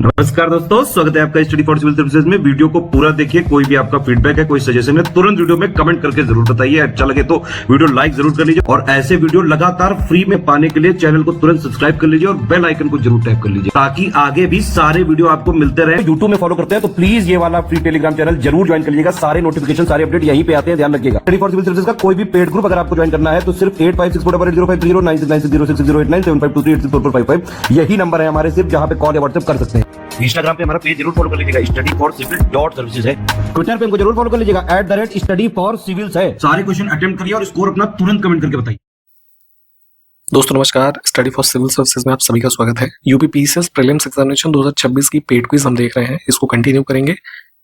नमस्कार दोस्तों, स्वागत है आपका स्टडी फॉर सिविल सर्विसेज में। वीडियो को पूरा देखिए। कोई भी आपका फीडबैक है, कोई सजेशन है, तुरंत वीडियो में कमेंट करके जरूर बताइए। अच्छा लगे तो वीडियो लाइक जरूर कर लीजिए और ऐसे वीडियो लगातार फ्री में पाने के लिए चैनल को तुरंत सब्सक्राइब कर लीजिए और बेल आइकन को जरूर टैप कर लीजिए ताकि आगे भी सारे वीडियो आपको मिलते रहे। यूट्यूब में फॉलो करते हैं तो प्लीज ये वाला फ्री टेलीग्राम चैनल जरूर ज्वाइन कर लीजिएगा। सारे नोटिफिकेशन, सारे अपडेट यहीं पे आते हैं, ध्यान रखिएगा। स्टडी फॉर सिविल सर्विसेज का कोई भी पेड ग्रुप अगर आपको ज्वाइन करना है तो सिर्फ 8564805606097523864455 यही नंबर है हमारे, सिर्फ जहां पे कॉल या व्हाट्सएप कर सकते हैं। इंस्टाग्राम पे हमारा पेज जरूर फॉलो कर लीजिएगा, studyforcivil.services है। ट्विटर पे हमको जरूर फॉलो कर लीजिएगा, @studyforcivils है। सारे क्वेश्चन अटेम्प्ट करिए और स्कोर अपना तुरंत कमेंट करके बताइए। दोस्तों नमस्कार, स्टडी फॉर सिविल सर्विसेज में आप सभी का स्वागत है। यूपी पीसीएस प्रीलिम्स एग्जामिनेशन 2026 की पेड क्विज हम देख रहे हैं, इसको कंटिन्यू करेंगे।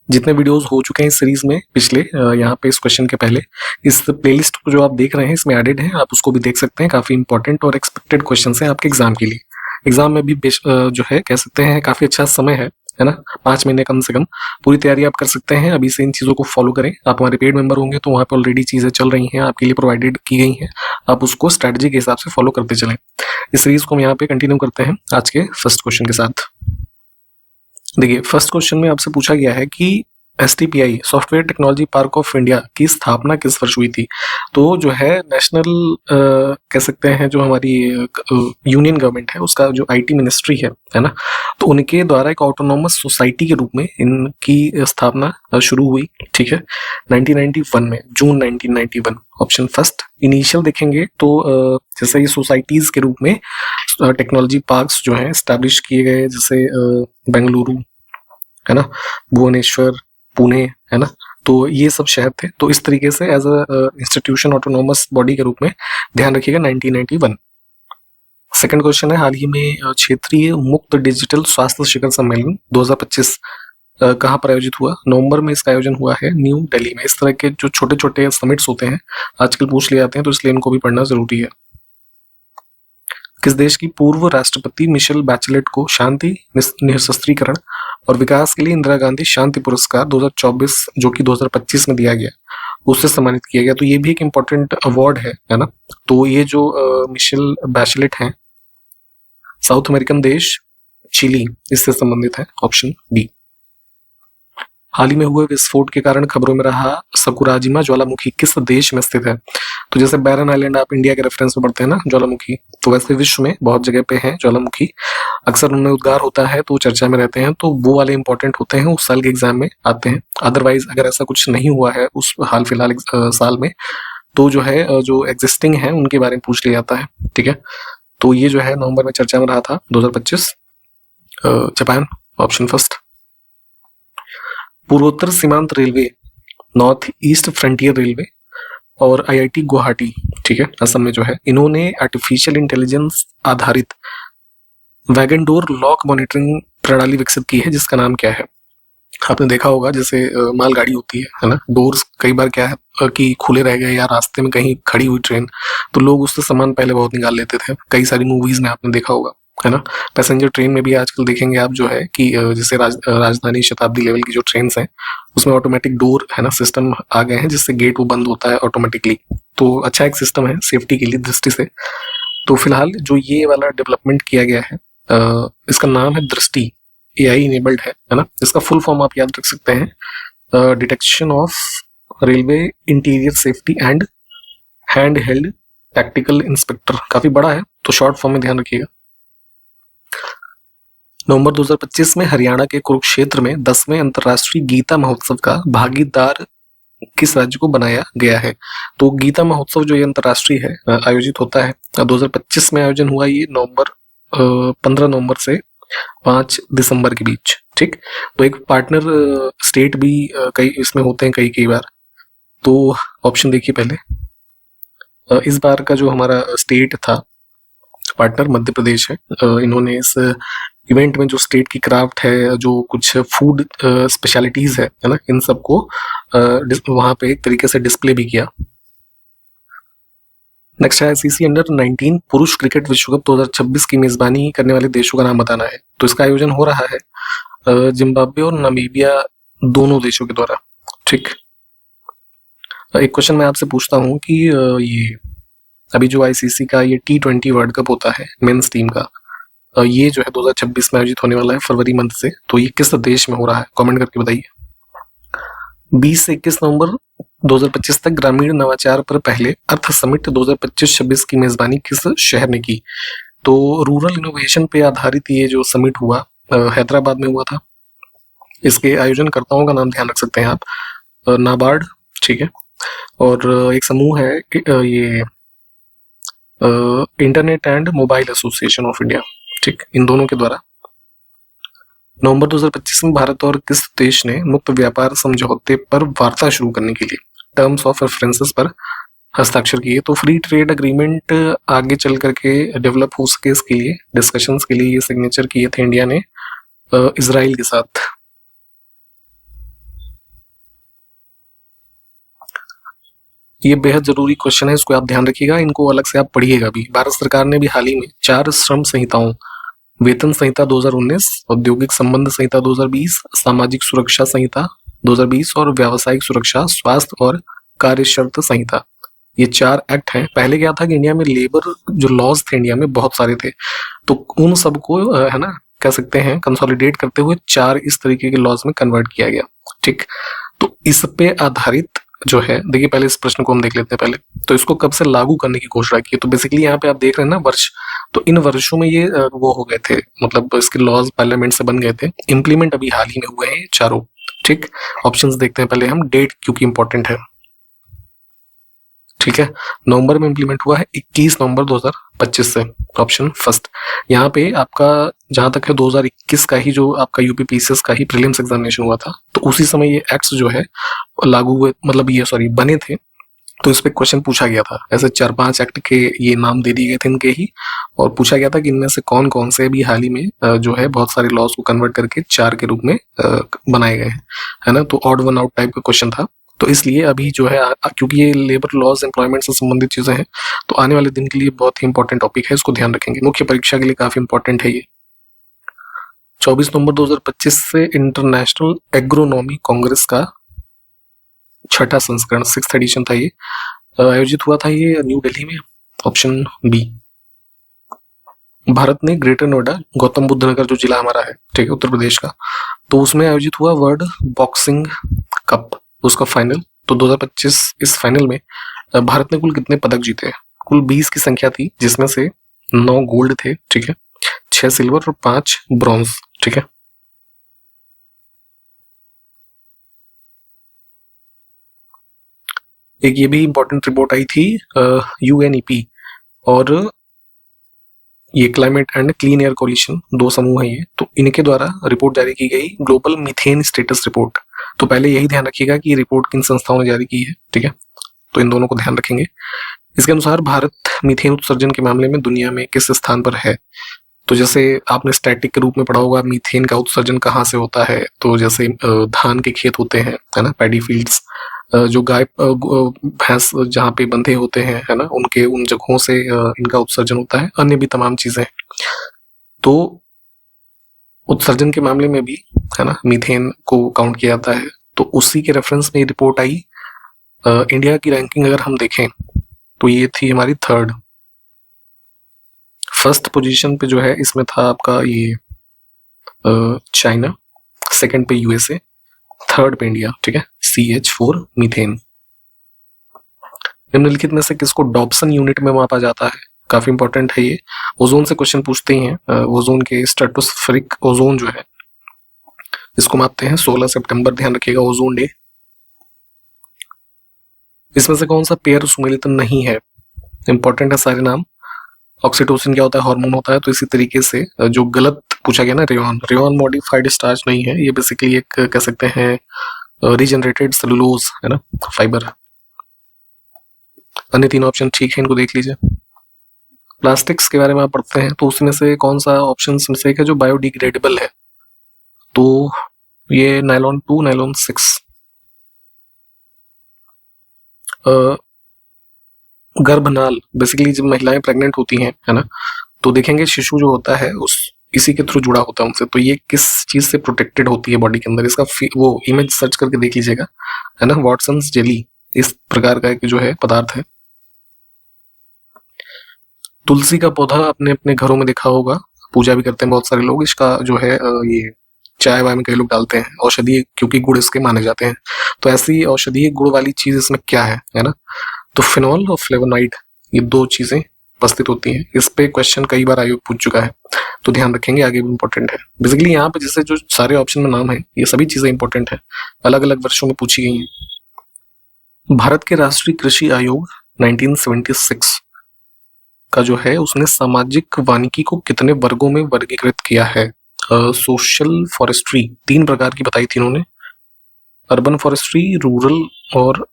जितने वीडियोस हो चुके हैं इस सीरीज में पिछले, यहाँ पे इस क्वेश्चन के पहले इस प्लेलिस्ट को जो आप देख रहे हैं इसमें एडेड है, आप उसको भी देख सकते हैं। काफी इंपॉर्टेंट और एक्सपेक्टेड क्वेश्चन है आपके एग्जाम के लिए। एग्जाम में भी जो है कह सकते हैं काफी अच्छा समय है ना, 5 महीने कम से कम पूरी तैयारी आप कर सकते हैं। अभी से इन चीजों को फॉलो करें। आप हमारे पेड मेंबर होंगे तो वहाँ पे ऑलरेडी चीजें चल रही हैं, आपके लिए प्रोवाइडेड की गई हैं, आप उसको स्ट्रेटजी के हिसाब से फॉलो करते चलें। इस सीरीज को हम यहाँ पे कंटिन्यू करते हैं आज के फर्स्ट क्वेश्चन के साथ। देखिए, फर्स्ट क्वेश्चन में आपसे पूछा गया है कि STPI software technology park of India की स्थापना किस वर्ष हुई थी। तो जो है नेशनल कह सकते हैं जो हमारी यूनियन गवर्नमेंट है उसका जो IT मिनिस्ट्री है ना, तो उनके द्वारा एक ऑटोनॉमस सोसाइटी के रूप में इनकी स्थापना शुरू हुई। ठीक है, 1991 में, जून 1991। Option first. इनिशियल देखेंगे तो जैसे ये सोसाइटीज के रूप में टेक्नोलॉजी पार्क्स जो है स्टैब्लिश किए गए, जैसे बेंगलुरु है ना, भुवनेश्वर, पुणे है ना, तो ये सब शहर थे। तो इस तरीके से as a institution autonomous body के रूप में ध्यान रखिएगा 1991। सेकंड क्वेश्चन है, हाल ही में क्षेत्रीय मुक्त डिजिटल स्वास्थ्य शिखर सम्मेलन 2025 कहाँ पर आयोजित हुआ। नवंबर में इसका आयोजन हुआ है न्यू दिल्ली में। इस तरह के जो छोटे छोटे समिट्स होते हैं आजकल पूछ लिए जाते हैं, तो इसलिए इनको भी पढ़ना जरूरी है। किस देश की पूर्व राष्ट्रपति मिशेल बैचलेट को शांति, निशस्त्रीकरण और विकास के लिए इंदिरा गांधी शांति पुरस्कार 2024 जो कि 2025 में दिया गया, उससे सम्मानित किया गया। तो ये भी एक इम्पोर्टेंट अवार्ड है ना। तो ये जो मिशेल बैचलेट हैं, साउथ अमेरिकन देश चिली, इससे संबंधित है। Option B. हाल ही में हुए विस्फोट के कारण खबरों में रहा सकुराजिमा ज्वालामुखी किस देश में स्थित है। तो जैसे बैरन आइलैंड आप इंडिया के रेफरेंस में पढ़ते हैं ना ज्वालामुखी, तो वैसे विश्व में बहुत जगह पे है ज्वालामुखी। अक्सर उनमें उद्गार होता है तो चर्चा में रहते हैं, तो वो वाले इंपॉर्टेंट होते हैं, उस साल के एग्जाम में आते हैं। अदरवाइज अगर ऐसा कुछ नहीं हुआ है उस हाल फिलहाल साल में, तो जो है जो एग्जिस्टिंग है उनके बारे में पूछ लिया जाता है। ठीक है, तो ये जो है नवंबर में चर्चा में रहा था 2025। जापान। Option first. पूर्वोत्तर सीमांत railway, north east frontier railway और IIT गुवाहाटी, ठीक है, असम में जो है, इन्होंने आर्टिफिशियल इंटेलिजेंस आधारित वैगन डोर लॉक मॉनिटरिंग प्रणाली विकसित की है, जिसका नाम क्या है। आपने देखा होगा जैसे मालगाड़ी होती है ना, डोर्स कई बार क्या है कि खुले रह गए या रास्ते में कहीं खड़ी हुई ट्रेन, तो लोग उससे सामान पहले बहुत निकाल लेते थे। कई सारी मूवीज में आपने देखा होगा है ना। पैसेंजर ट्रेन में भी आजकल देखेंगे आप जो है कि जैसे राजधानी शताब्दी लेवल की जो ट्रेन हैं उसमें ऑटोमेटिक डोर है ना सिस्टम आ गए हैं, जिससे गेट वो बंद होता है ऑटोमेटिकली। तो अच्छा एक सिस्टम है सेफ्टी के लिए दृष्टि से। तो फिलहाल जो ये वाला डेवलपमेंट किया गया है, इसका नाम है दृष्टि, AI इनेबल्ड है ना। इसका फुल फॉर्म आप याद रख सकते हैं, detection of railway interior safety and hand held tactical inspector. काफी बड़ा है तो शॉर्ट फॉर्म में ध्यान रखिएगा। नवंबर 2025 में हरियाणा के कुरुक्षेत्र में 10वें अंतर्राष्ट्रीय गीता महोत्सव का भागीदार किस राज्य को बनाया गया है। तो गीता महोत्सव जो ये अंतर्राष्ट्रीय है आयोजित होता है 2025 में आयोजन हुआ ये 15 नवंबर से 5 दिसंबर के बीच। ठीक, तो एक पार्टनर स्टेट भी कई इसमें होते हैं कई बार। तो ऑप्शन देखिए पहले, इस बार का जो हमारा स्टेट था पार्टनर मध्य प्रदेश है। इन्होंने इस इवेंट में जो स्टेट की क्राफ्ट है, जो कुछ फूड स्पेशलिटीज है ना, इन सबको वहां पे एक तरीके से डिस्प्ले भी किया। नेक्स्ट है ICC अंडर-19 पुरुष क्रिकेट विश्व कप 2026 की मेजबानी करने वाले देशों का नाम बताना है। तो इसका आयोजन हो रहा है जिम्बाब्वे और नामीबिया दोनों देशों के द्वारा। ठीक, एक क्वेश्चन मैं आपसे पूछता हूँ कि ये अभी जो ICC का ये T20 वर्ल्ड कप होता है मेंस टीम का, ये जो है 2026 में आयोजित होने वाला है फरवरी मंथ से। तो ये किस देश में हो रहा है, कमेंट करके बताइए। 20 से 21 नवंबर 2025 तक ग्रामीण नवाचार पर पहले अर्थ समिट 2025-26 की मेजबानी किस शहर ने की? तो रूरल इनोवेशन पे आधारित ये जो समिट हुआ हैदराबाद में हुआ था। इसके आयोजनकर्ताओं का नाम ध्यान रख सकते हैं आप, नाबार्ड, ठीक है। और एक समूह है ये internet and mobile association of India, ठीक, इन दोनों के द्वारा। नवंबर 2025 में भारत और किस देश ने मुक्त व्यापार समझौते पर वार्ता शुरू करने के लिए टर्म्स ऑफ रेफरेंसेस पर हस्ताक्षर किए? तो फ्री ट्रेड अग्रीमेंट आगे चल करके डेवलप हो सके इसके लिए डिस्कशंस के लिए ये सिग्नेचर किए थे इंडिया ने इजराइल के साथ। ये बेहद जरूरी क्वेश्चन है, इसको आप ध्यान रखिएगा, इनको अलग से आप पढ़िएगा भी। भारत सरकार ने भी हाल ही में 4 श्रम संहिताओं, वेतन संहिता 2019, औद्योगिक संबंध संहिता 2020, सामाजिक सुरक्षा संहिता 2020 और व्यावसायिक सुरक्षा, स्वास्थ्य और कार्य शर्त संहिता, ये 4 एक्ट हैं। पहले क्या था कि इंडिया में लेबर जो लॉज थे इंडिया में बहुत सारे थे, तो उन सबको है ना कह सकते हैं कंसोलिडेट करते हुए 4 इस तरीके के लॉज में कन्वर्ट किया गया, ठीक। तो इस पे आधारित जो है, देखिए पहले इस प्रश्न को हम देख लेते हैं पहले। तो इसको कब से लागू करने की घोषणा की? तो बेसिकली यहाँ पे आप देख रहे हैं ना वर्ष, तो इन वर्षों में ये वो हो गए थे, मतलब इसके लॉज पार्लियामेंट से बन गए थे, इम्प्लीमेंट अभी हाल ही में हुए हैं चारों, ठीक। ऑप्शंस देखते हैं पहले हम, डेट क्योंकि इंपॉर्टेंट है, ठीक है। नवंबर में इंप्लीमेंट हुआ है 21 नवंबर 2025 से, ऑप्शन फर्स्ट। यहाँ पे आपका जहां तक है 2021 का ही जो आपका यूपीपीसीएस का ही प्रीलिम्स एग्जामिनेशन हुआ था, तो उसी समय ये एक्ट्स जो है लागू हुए, मतलब ये सॉरी बने थे। तो इस पे क्वेश्चन पूछा गया था, ऐसे 4-5 एक्ट के ये नाम दे दिए गए थे इनके ही, और पूछा गया था कि इनमें से कौन कौन से भी हाल ही में जो है बहुत सारे लॉज को कन्वर्ट करके 4 के रूप में बनाए गए हैं, है ना। तो ऑड वन आउट टाइप का क्वेश्चन था, तो इसलिए अभी जो है क्योंकि ये लेबर लॉज एम्प्लॉयमेंट से संबंधित चीजें हैं, तो आने वाले दिन के लिए बहुत ही इंपॉर्टेंट टॉपिक है, इसको ध्यान रखेंगे, मुख्य परीक्षा के लिए काफी इंपॉर्टेंट है ये। 24 नवंबर 2025 से इंटरनेशनल एग्रोनॉमी कांग्रेस का 6ठा संस्करण, 6th एडिशन था ये, आयोजित हुआ था ये न्यू दिल्ली में, ऑप्शन बी। भारत ने ग्रेटर नोएडा, गौतम बुद्ध नगर जो जिला हमारा है, ठीक है, उत्तर प्रदेश का, तो उसमें आयोजित हुआ वर्ल्ड बॉक्सिंग कप, उसका फाइनल। तो 2025 इस फाइनल में भारत ने कुल कितने पदक जीते? कुल 20 की संख्या थी, जिसमें से 9 गोल्ड थे, ठीक है, 6 सिल्वर और 5 ब्रॉन्ज, ठीक है। एक ये भी इंपॉर्टेंट रिपोर्ट आई थी यूएनईपी और ये climate and clean air coalition, 2 समूह हैं ये, तो इनके द्वारा रिपोर्ट जारी की गई, ग्लोबल मीथेन स्टेटस रिपोर्ट। तो पहले यही ध्यान रखिएगा कि ये रिपोर्ट किन संस्थाओं ने जारी की है, ठीक है, तो इन दोनों को ध्यान रखेंगे। इसके अनुसार भारत मीथेन उत्सर्जन के मामले में दुनिया में किस स्थान पर है? तो जैसे आपने स्टैटिक के रूप में पढ़ा होगा, मीथेन का उत्सर्जन कहाँ से होता है, तो जैसे धान के खेत होते हैं, है ना, पैडी फील्ड्स, जो गाय भैंस जहाँ पे बंधे होते हैं, है ना, उनके उन जगहों से इनका उत्सर्जन होता है, अन्य भी तमाम चीजें। तो उत्सर्जन के मामले में भी, है ना, मीथेन को काउंट किया जाता है। तो उसी के रेफरेंस में रिपोर्ट आई। इंडिया की रैंकिंग अगर हम देखें तो ये थी हमारी 3rd। फर्स्ट पोजीशन पे जो है इसमें था आपका ये चाइना, 2nd पे यूएसए, 3rd पे इंडिया, ठीक है, CH4 मीथेन। निम्नलिखित में से किसको डॉप्सन यूनिट में मापा जाता है? काफी इंपॉर्टेंट है ये, ओजोन से क्वेश्चन पूछते ही हैं। ओजोन के स्ट्रेटोस्फेरिक ओजोन जो है इसको मापते हैं, 16 सितंबर, ध्यान रखिएगा, ओजोन डे। इसमें से कौन सा पेयर सुमेलित नहीं है? इंपॉर्टेंट है सारे नाम। ऑक्सीटोसिन क्या होता है? हार्मोन होता है। तो इसी तरीके से जो गलत पूछा गया ना, रेयन मॉडिफाइड स्टार्च नहीं है, ये बेसिकली एक कह सकते हैं रीजनरेटेड सेलुलोज, है ना, फाइबर। अन्य 3 ऑप्शन ठीक है, इनको देख लीजिए। प्लास्टिक्स के बारे में आप पढ़ते हैं, तो उसमें से कौन सा ऑप्शन में से एक है जो बायोडिग्रेडेबल है? तो ये नायलॉन 2, नायलॉन 6। गर्भनाल, बेसिकली जब महिलाएं प्रेग्नेंट होती हैं, है ना, तो देखेंगे शिशु जो होता है उस इसी के थ्रू जुड़ा होता है उनसे, तो ये किस चीज से प्रोटेक्टेड होती है बॉडी के अंदर? इसका वो इमेज सर्च करके देख लीजिएगा, है ना, वॉटसन्स जेली, इस प्रकार का एक जो है पदार्थ है। तुलसी का पौधा अपने अपने घरों में देखा होगा, पूजा भी करते हैं बहुत सारे लोग। इसका जो है ये चाय वाय में कई लोग डालते हैं औषधीय, क्योंकि गुड़ इसके माने जाते हैं। तो ऐसी औषधीय गुड़ वाली चीज इसमें क्या है ना? तो फिनॉल और फ्लेवोनाइड, ये दो चीजें उपस्थित होती हैं। इस पे क्वेश्चन कई बार आयोग पूछ चुका है, तो ध्यान रखेंगे, आगे भी इंपॉर्टेंट है। बेसिकली यहाँ पे जैसे जो सारे ऑप्शन में नाम है, ये सभी चीजें इंपॉर्टेंट है, अलग अलग वर्षों में पूछी गई हैं। भारत के राष्ट्रीय कृषि आयोग 1976 का जो है, उसने सामाजिक वानिकी को कितने वर्गों में वर्गीकृत किया है? सोशल फॉरेस्ट्री 3 प्रकार की बताई थी इन्होंने, अर्बन फॉरेस्ट्री, रूरल और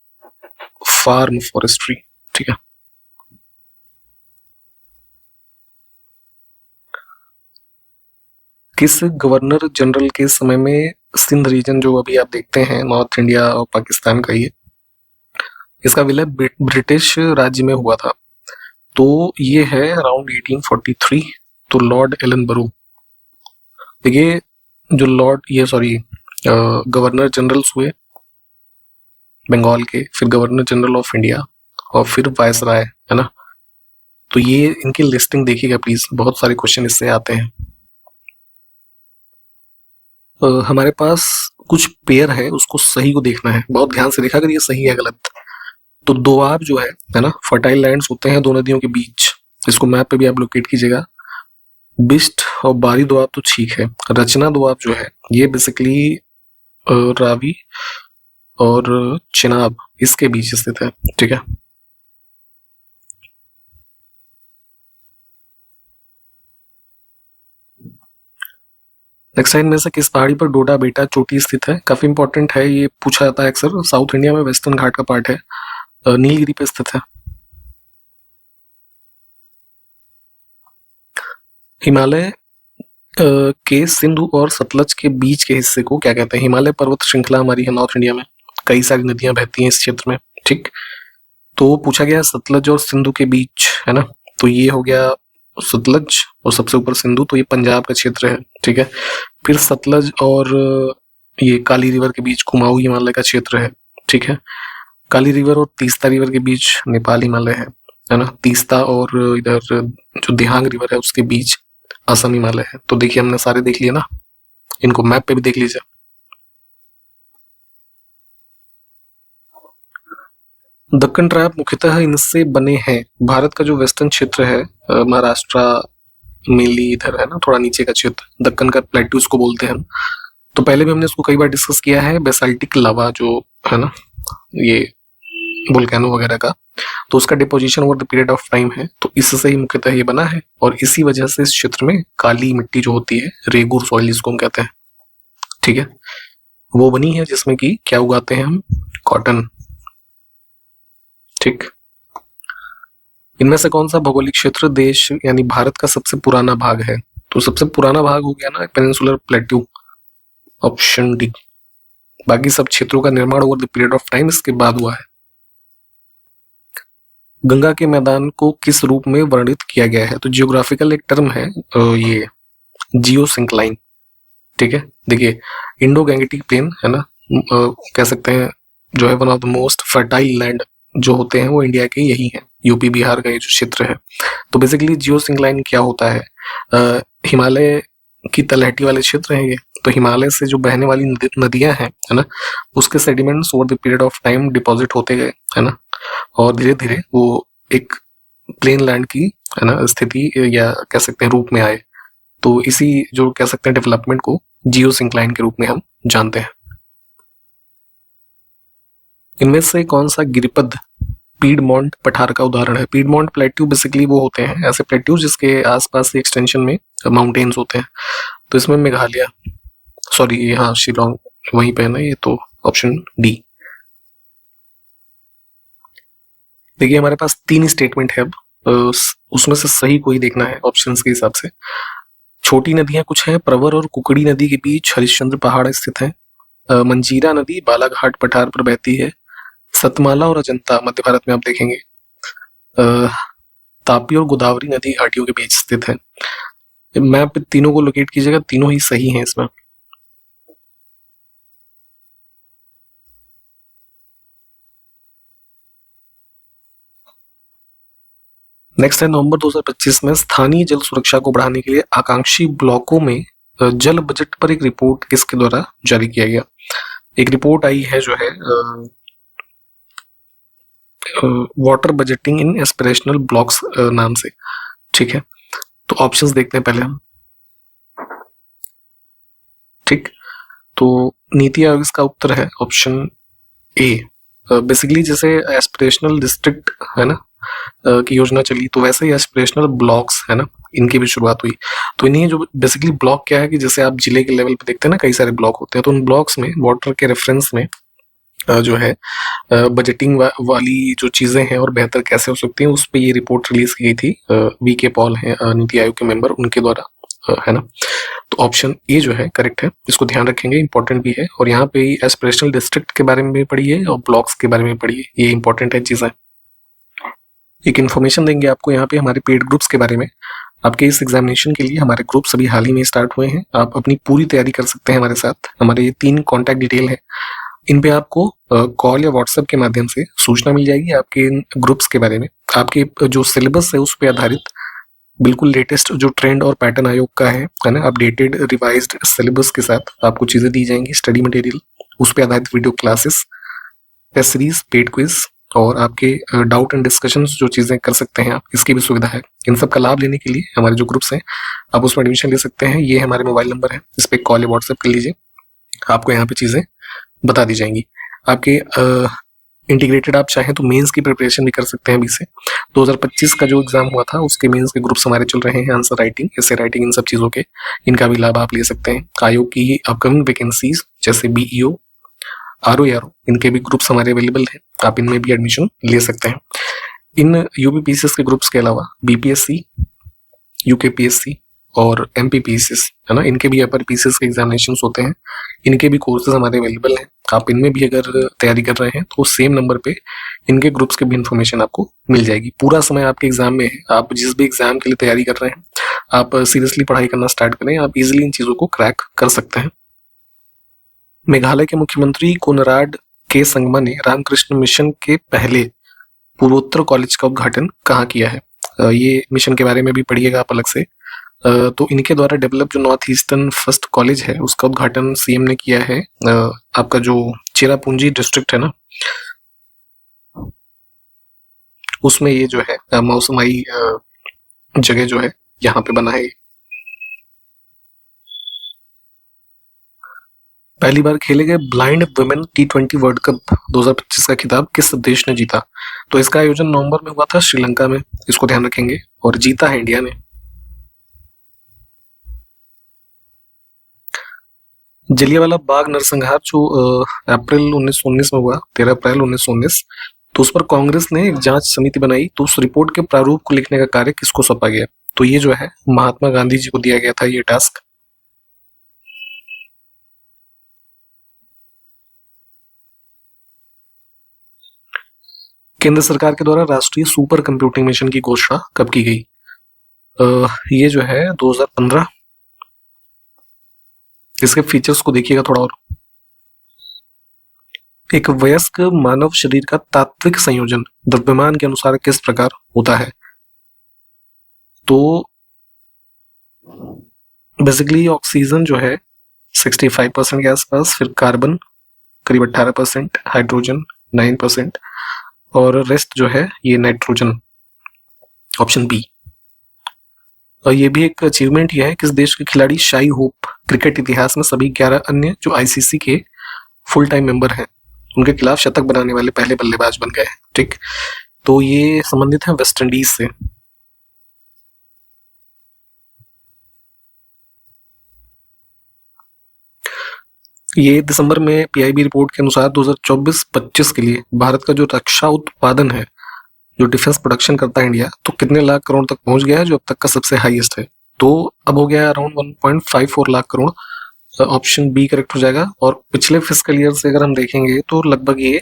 फार्म फॉरेस्ट्री। ठीक है। किस गवर्नर जनरल के समय में सिंध रीजन, जो अभी आप देखते हैं नॉर्थ इंडिया और पाकिस्तान का, ये इसका विलय ब्रिटिश राज्य में हुआ था? तो ये है अराउंड 1843। तो लॉर्ड एलन बरू। देखिए, जो गवर्नर जनरल्स हुए बंगाल के, फिर गवर्नर जनरल ऑफ इंडिया, और फिर वायसराय, है ना? तो ये इनकी लिस्टिंग देखिएगा प्लीज, बहुत सारे क्वेश्चन इससे आते हैं। हमारे पास कुछ पेयर है, उसको सही को देखना है, बहुत ध्यान से देखा अगर ये सही है गलत। तो दोआब जो है ना, फर्टाइल लैंड्स होते हैं दो नदियों के बीच, इसको मैप पे भी आप लोकेट कीजिएगा। बिस्ट और बारी दोआब तो ठीक है। रचना दोआब जो है, ये बेसिकली रावी और चिनाब इसके बीच स्थित है। ठीक है। नेक्स्ट लाइन में से किस पहाड़ी पर डोडा बेटा चोटी स्थित है? काफी इंपॉर्टेंट है, ये पूछा जाता है अक्सर। साउथ इंडिया में वेस्टर्न घाट का पार्ट है, नीलगिरी पे स्थित है। हिमालय के सिंधु और सतलज के बीच के हिस्से को क्या कहते हैं? हिमालय पर्वत श्रृंखला हमारी है नॉर्थ इंडिया में, कई सारी नदियां बहती हैं इस क्षेत्र में। ठीक। तो पूछा गया सतलज और सिंधु के बीच, है ना? तो ये हो गया सतलज और सबसे ऊपर सिंधु, तो ये पंजाब का क्षेत्र है। ठीक है। फिर सतलज और ये काली रिवर के बीच कुमाऊं हिमालय का क्षेत्र है। ठीक है। काली रिवर और तीस्ता रिवर के बीच नेपाल हिमालय है ना? तीस्ता और इधर जो दिहांग रिवर है उसके बीच असम हिमालय है। तो देखिए, हमने सारे देख लिए ना, इनको मैप पे भी देख लीजिए। दक्कन ट्रैप मुख्यतः इनसे बने हैं। भारत का जो वेस्टर्न क्षेत्र है, महाराष्ट्र मेनली इधर है ना, थोड़ा नीचे का क्षेत्र, दक्कन का प्लेट्यूज को बोलते हैं हम। तो पहले भी हमने इसको कई बार डिस्कस किया है, बेसाल्टिक लावा जो है ना, ये वोल्केनो वगैरह का, तो उसका deposition over the period of time है, तो इससे ही मुख्यतः ये बना है। और इसी वजह से इस क्षेत्र में काली मिट्टी जो होती है, रेगुर सॉइल जिसको हम कहते हैं, ठीक है, वो बनी है, जिसमें कि क्या उगाते हैं हम? कॉटन। ठीक। इनमें से कौन सा भौगोलिक क्षेत्र देश यानी भारत का सबसे पुराना भाग है? तो सबसे पुराना भाग हो गया ना पेनिनसुलर प्लेट्यू, ऑप्शन डी। बाकी सब क्षेत्रों का निर्माण over the period of time इसके बाद हुआ है। गंगा के मैदान को किस रूप में वर्णित किया गया है? तो जियोग्राफिकल एक टर्म है, ये जियो सिंक्लाइन। ठीक है। देखिए, इंडो गैंगेटिक प्लेन है ना, कह सकते हैं जो है one of the most fertile land जो होते हैं वो इंडिया के यही है, यूपी बिहार का ये जो क्षेत्र है। तो बेसिकली जियो सिंक्लाइन क्या होता है? हिमालय की तलहटी वाले क्षेत्र है ये। तो हिमालय से जो बहने वाली नदियां हैं, है ना, उसके sediments over the period of time deposit होते गए, है ना, और धीरे धीरे वो एक प्लेन लैंड की, है ना, स्थिति या कह सकते हैं रूप में आए। तो इसी जो कह सकते हैं डेवलपमेंट को जियो सिंक्लाइन के रूप में हम जानते हैं। इनमें से कौन सा गिरिपद पीडमोंट पठार का उदाहरण है? पीडमोंट प्लेट्यू बेसिकली वो होते हैं ऐसे प्लेट्यू जिसके आसपास के एक्सटेंशन में माउंटेन्स होते हैं। तो इसमें मेघालय, सॉरी ये हाँ शिलोंग वहीं पे है ना ये, तो ऑप्शन डी। देखिए, हमारे पास 3 स्टेटमेंट है अब, उसमें से सही कोई देखना है ऑप्शंस के हिसाब से। छोटी नदियां कुछ हैं, प्रवर और कुकड़ी नदी के बीच हरिश्चंद्र पहाड़ स्थित है। मंजीरा नदी बालाघाट पठार पर बहती है। सतमाला और अजंता मध्य भारत में आप देखेंगे। अ, तापी और गोदावरी नदी घाटियों के बीच स्थित है। मैप पे तीनों को लोकेट कीजिएगा, तीनों ही सही हैं इसमें। नेक्स्ट है नवंबर 2025 में स्थानीय जल सुरक्षा को बढ़ाने के लिए आकांक्षी ब्लॉकों में जल बजट पर एक रिपोर्ट किसके द्वारा जारी किया गया। एक रिपोर्ट आई है जो है वाटर बजटिंग इन एस्पिरेशनल ब्लॉक्स नाम से। ठीक है, तो ऑप्शंस देखते हैं पहले हम। ठीक, तो नीति आयोग इसका उत्तर है ऑप्शन ए। बेसिकली जैसे एस्पिरेशनल डिस्ट्रिक्ट है ना की योजना चली, तो वैसे ही एस्पिरेशनल ब्लॉक्स है ना, इनकी भी शुरुआत हुई। तो इन्हीं जो बेसिकली ब्लॉक क्या है कि जैसे आप जिले के लेवल पे देखते हैं ना, कई सारे ब्लॉक होते हैं, तो उन ब्लॉक्स में वाटर के रेफरेंस में जो है बजटिंग वाली जो चीजें हैं और बेहतर कैसे हो सकती हैं, उस पर ये रिपोर्ट रिलीज की गई थी। वी.के. पॉल हैं नीति आयोग के मेंबर, उनके द्वारा है ना। तो ऑप्शन ए जो है करेक्ट है, इसको ध्यान रखेंगे, इंपॉर्टेंट भी है। और यहाँ पे एस्पिरेशनल डिस्ट्रिक्ट के बारे में भी पढ़िए और ब्लॉक्स के बारे में पढ़िए, ये इंपॉर्टेंट है चीजें। एक इन्फॉर्मेशन देंगे आपको यहाँ पे हमारे पेड ग्रुप्स के बारे में। आपके इस एग्जामिनेशन के लिए हमारे ग्रुप्स अभी हाल ही में स्टार्ट हुए हैं, आप अपनी पूरी तैयारी कर सकते हैं हमारे साथ। हमारे ये 3 कॉन्टैक्ट डिटेल है, इन पे आपको कॉल या व्हाट्सएप के माध्यम से सूचना मिल जाएगी आपके इन ग्रुप्स के बारे में। आपके जो सिलेबस है उस पर आधारित बिल्कुल लेटेस्ट जो ट्रेंड और पैटर्न आयोग का है ना, अपडेटेड रिवाइज्ड सिलेबस के साथ आपको चीजें दी जाएंगी, स्टडी मटेरियल, उस पर आधारित video classes, test series, paid quiz और आपके डाउट एंड डिस्कशंस जो चीजें कर सकते हैं आप, इसकी भी सुविधा है। इन सब का लाभ लेने के लिए हमारे जो ग्रुप्स हैं आप उसमें एडमिशन ले सकते हैं। ये हमारे मोबाइल नंबर है, इस पर कॉल या व्हाट्सएप कर लीजिए, आपको यहाँ पे चीजें बता दी जाएंगी। आपके इंटीग्रेटेड आप चाहें तो मेंस की प्रिपरेशन भी कर सकते हैं अभी से। 2025 का जो एग्जाम हुआ था उसके मेंस के ग्रुप्स हमारे चल रहे हैं, आंसर राइटिंग, एसे राइटिंग, इन सब चीजों के, इनका भी लाभ आप ले सकते हैं। आयोग की अपकमिंग वैकेंसीज जैसे बीईओ, आरओ, इनके भी ग्रुप्स हमारे अवेलेबल हैं, आप इनमें भी एडमिशन ले सकते हैं। इन यूपीपीसीएस के ग्रुप्स के अलावा बीपीएससी, यूकेपीएससी और एमपीपीसीएस है ना, इनके भी अपर पीसीएस के एग्जामिनेशंस होते हैं, इनके भी कोर्सेज हमारे अवेलेबल हैं। आप इनमें भी अगर तैयारी कर रहे हैं तो सेम नंबर पे इनके ग्रुप्स की भी इन्फॉर्मेशन आपको मिल जाएगी। पूरा समय आपके एग्जाम में है, आप जिस भी एग्जाम के लिए तैयारी कर रहे हैं आप सीरियसली पढ़ाई करना स्टार्ट करें, आप इजिली इन चीजों को क्रैक कर सकते हैं। मेघालय के मुख्यमंत्री कोनराड के संगमा ने रामकृष्ण मिशन के पहले पूर्वोत्तर कॉलेज का उद्घाटन कहाँ किया है। ये मिशन के बारे में भी पढ़िएगा आप अलग से। तो इनके द्वारा डेवलप जो नॉर्थ ईस्टर्न फर्स्ट कॉलेज है उसका उद्घाटन सीएम ने किया है। आपका जो चेरापूंजी डिस्ट्रिक्ट है ना, उसमें ये जो है मौसमाई जगह जो है यहाँ पे बना है। पहली बार खेले गए blind women T20 world cup 2025 का खिताब किस देश ने जीता। तो इसका आयोजन नवंबर में हुआ था श्रीलंका में, इसको ध्यान रखेंगे, और जीता है इंडिया ने। जलियांवाला बाग नरसंहार जो अप्रैल 1919 में हुआ, 13 अप्रैल 1919, तो उस पर कांग्रेस ने एक जांच समिति बनाई, तो उस रिपोर्ट के प्रारूप को लिखने का कार्य किसको सौंपा गया। तो ये जो है महात्मा गांधी जी को दिया गया था ये टास्क। केंद्र सरकार के द्वारा राष्ट्रीय सुपर कंप्यूटिंग मिशन की घोषणा कब की गई। ये जो है 2015। इसके फीचर्स को देखिएगा थोड़ा और। एक वयस्क मानव शरीर का तात्विक संयोजन द्रव्यमान के अनुसार किस प्रकार होता है। तो बेसिकली ऑक्सीजन जो है 65% के आसपास, फिर कार्बन करीब 18%, हाइड्रोजन 9% और रेस्ट जो है ये नाइट्रोजन, ऑप्शन बी। और ये भी एक अचीवमेंट ही है, किस देश के खिलाड़ी शाई होप क्रिकेट इतिहास में सभी 11 अन्य जो आईसीसी के फुल टाइम मेंबर हैं उनके खिलाफ शतक बनाने वाले पहले बल्लेबाज बन गए। ठीक, तो ये संबंधित है वेस्ट इंडीज से। ये दिसंबर में पीआईबी रिपोर्ट के अनुसार 2024-25 के लिए भारत का जो रक्षा उत्पादन है, जो डिफेंस प्रोडक्शन करता है इंडिया, तो कितने लाख करोड़ तक पहुंच गया है, जो अब तक का सबसे हाईएस्ट है। तो अब हो गया है around 1.54 lakh crore, option B correct हो जाएगा। और पिछले फिस्कल ईयर से अगर हम देखेंगे तो लगभग ये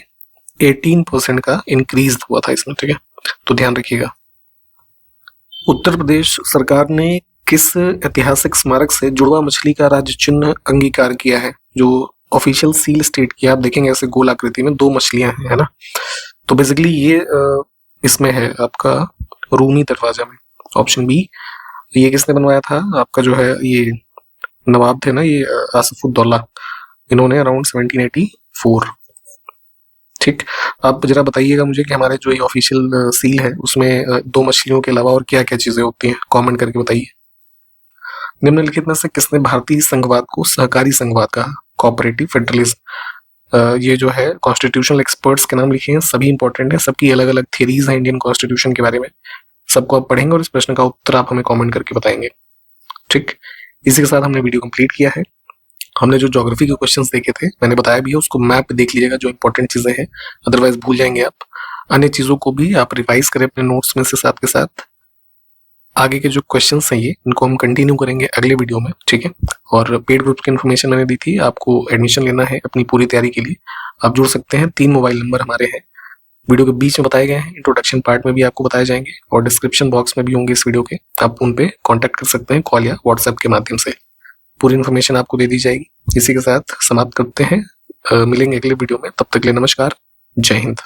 18% का इंक्रीज हुआ था इसमें। ठीक है, तो ध्यान रखिएगा। उत्तर प्रदेश सरकार ने किस ऐतिहासिक स्मारक से जुड़वा मछली का राज्य चिन्ह अंगीकार किया है, जो ऑफिशियल सील स्टेट की। आप देखेंगे ऐसे गोल आकृति में 2 मछलियां हैं, है ना। तो बेसिकली ये इसमें है आपका रूमी दरवाजा में। ऑप्शन बी, ये किसने बनवाया था? आपका जो है ये नवाब थे ना, ये आसिफुद्दौला, इन्होंने अराउंड 1784। ठीक, आप जरा बताइएगा मुझे कि हमारे जो ये ऑफिशियल सील है उसमें दो मछलियों के अलावा और क्या क्या चीजें होती हैं, कमेंट करके बताइए। निम्नलिखित में से किसने भारतीय संघवाद को सहकारी संघवाद कहा? Cooperative federalism. ये जो है कॉन्स्टिट्यूशनल एक्सपर्ट्स के नाम लिखे हैं, सभी इंपॉर्टेंट है, सबकी अलग अलग थ्योरीज हैं इंडियन कॉन्स्टिट्यूशन के बारे में, सबको आप पढ़ेंगे और इस प्रश्न का उत्तर आप हमें कमेंट करके बताएंगे। ठीक, इसी के साथ हमने वीडियो कंप्लीट किया है। हमने जो ज्योग्राफी के क्वेश्चंस देखे थे, मैंने बताया भी है, उसको मैप पे देख लीजिएगा जो इंपॉर्टेंट चीजें हैं, अदरवाइज भूल जाएंगे आप। अन्य चीजों को भी आप रिवाइज करें अपने नोट्स में से साथ के साथ। आगे के जो क्वेश्चंस हैं ये, इनको हम कंटिन्यू करेंगे अगले वीडियो में, ठीक है। और पेड ग्रुप की इन्फॉर्मेशन मैंने दी थी, आपको एडमिशन लेना है अपनी पूरी तैयारी के लिए, आप जुड़ सकते हैं। 3 मोबाइल नंबर हमारे हैं, वीडियो के बीच में बताए गए हैं, इंट्रोडक्शन पार्ट में भी आपको बताए जाएंगे और डिस्क्रिप्शन बॉक्स में भी होंगे इस वीडियो के, आप उन पे कांटेक्ट कर सकते हैं कॉल या व्हाट्सएप के माध्यम से, पूरी इन्फॉर्मेशन आपको दे दी जाएगी। इसी के साथ समाप्त करते हैं, मिलेंगे अगले वीडियो में, तब तक के लिए नमस्कार, जय हिंद।